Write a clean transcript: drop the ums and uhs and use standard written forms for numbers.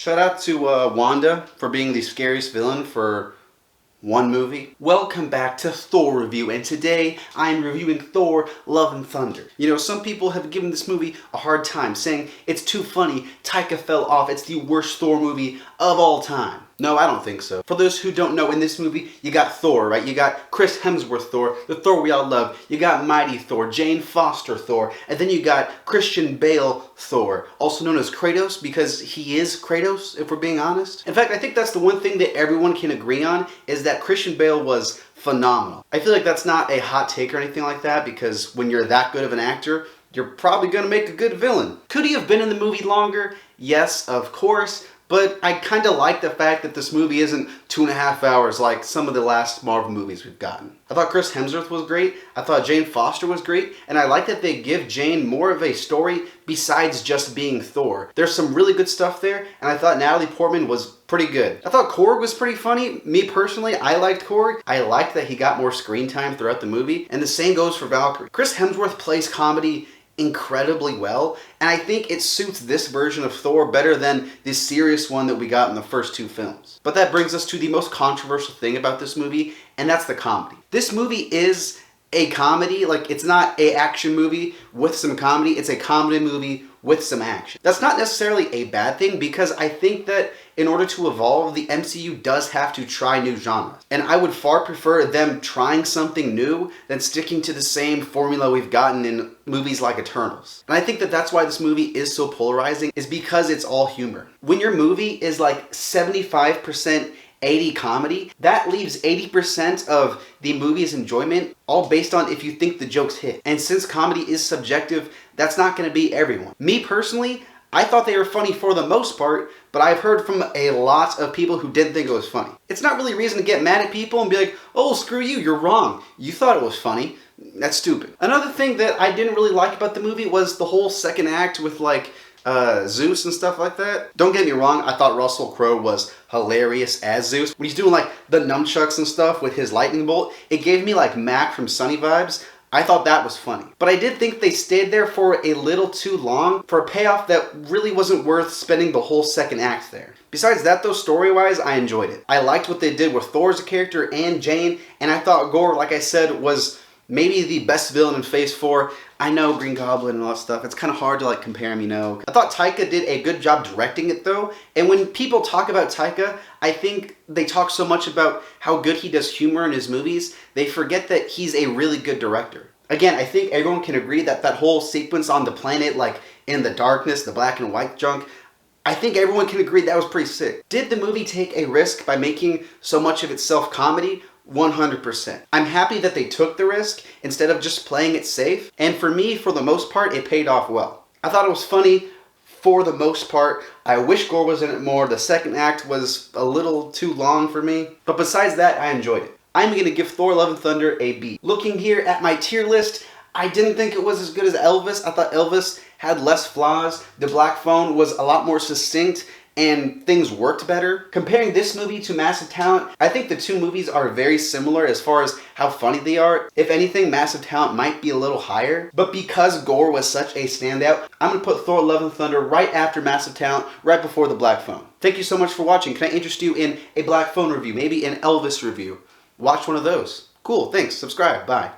Shout out to Wanda for being the scariest villain for one movie. Welcome back to Thor Review, and today I'm reviewing Thor Love and Thunder. You know, some people have given this movie a hard time, saying it's too funny, Taika fell off, it's the worst Thor movie of all time. No, I don't think so. For those who don't know, in this movie, you got Thor, right? You got Chris Hemsworth Thor, the Thor we all love. You got Mighty Thor, Jane Foster Thor, and then you got Christian Bale Thor, also known as Kratos, because he is Kratos, if we're being honest. In fact, I think that's the one thing that everyone can agree on, is that Christian Bale was phenomenal. I feel like that's not a hot take or anything like that, because when you're that good of an actor, you're probably going to make a good villain. Could he have been in the movie longer? Yes, of course. But I kind of like the fact that this movie isn't 2.5 hours like some of the last Marvel movies we've gotten. I thought Chris Hemsworth was great, I thought Jane Foster was great, and I like that they give Jane more of a story besides just being Thor. There's some really good stuff there, and I thought Natalie Portman was pretty good. I thought Korg was pretty funny. Me personally, I liked Korg. I liked that he got more screen time throughout the movie, and the same goes for Valkyrie. Chris Hemsworth plays comedy incredibly well, and I think it suits this version of Thor better than the serious one that we got in the first two films. But that brings us to the most controversial thing about this movie, and that's the comedy. This movie is a comedy, like it's not an action movie with some comedy, it's a comedy movie with some action. That's not necessarily a bad thing, because I think that in order to evolve, the MCU does have to try new genres. And I would far prefer them trying something new than sticking to the same formula we've gotten in movies like Eternals. And I think that that's why this movie is so polarizing, is because it's all humor. When your movie is like 75% 80 comedy, that leaves 80% of the movie's enjoyment all based on if you think the jokes hit. And since comedy is subjective, that's not going to be everyone. Me personally, I thought they were funny for the most part, but I've heard from a lot of people who didn't think it was funny. It's not really a reason to get mad at people and be like, oh, screw you, you're wrong. You thought it was funny. That's stupid. Another thing that I didn't really like about the movie was the whole second act with like Zeus and stuff like that. Don't get me wrong, I thought Russell Crowe was hilarious as Zeus. When he's doing like the nunchucks and stuff with his lightning bolt, it gave me like Mac from Sunny vibes. I thought that was funny. But I did think they stayed there for a little too long for a payoff that really wasn't worth spending the whole second act there. Besides that though, story-wise, I enjoyed it. I liked what they did with Thor as a character and Jane, and I thought Gore, like I said, was maybe the best villain in Phase 4. I know Green Goblin and all that stuff. It's kind of hard to like compare him, you know. I thought Taika did a good job directing it though. And when people talk about Taika, I think they talk so much about how good he does humor in his movies, they forget that he's a really good director. Again, I think everyone can agree that that whole sequence on the planet, like in the darkness, the black and white junk, I think everyone can agree that was pretty sick. Did the movie take a risk by making so much of itself comedy? 100%. I'm happy that they took the risk instead of just playing it safe, and for me, for the most part, it paid off well. I thought it was funny for the most part. I wish Gore was in it more. The second act was a little too long for me, but besides that, I enjoyed it. I'm going to give Thor Love and Thunder a B. Looking here at my tier list, I didn't think it was as good as Elvis. I thought Elvis had less flaws. The Black Phone was a lot more succinct, and things worked better. Comparing this movie to Massive Talent, I think the two movies are very similar as far as how funny they are. If anything, Massive Talent might be a little higher, but because Gore was such a standout, I'm going to put Thor Love and Thunder right after Massive Talent, right before The Black Phone. Thank you so much for watching. Can I interest you in a Black Phone review, maybe an Elvis review? Watch one of those. Cool, thanks, subscribe, bye.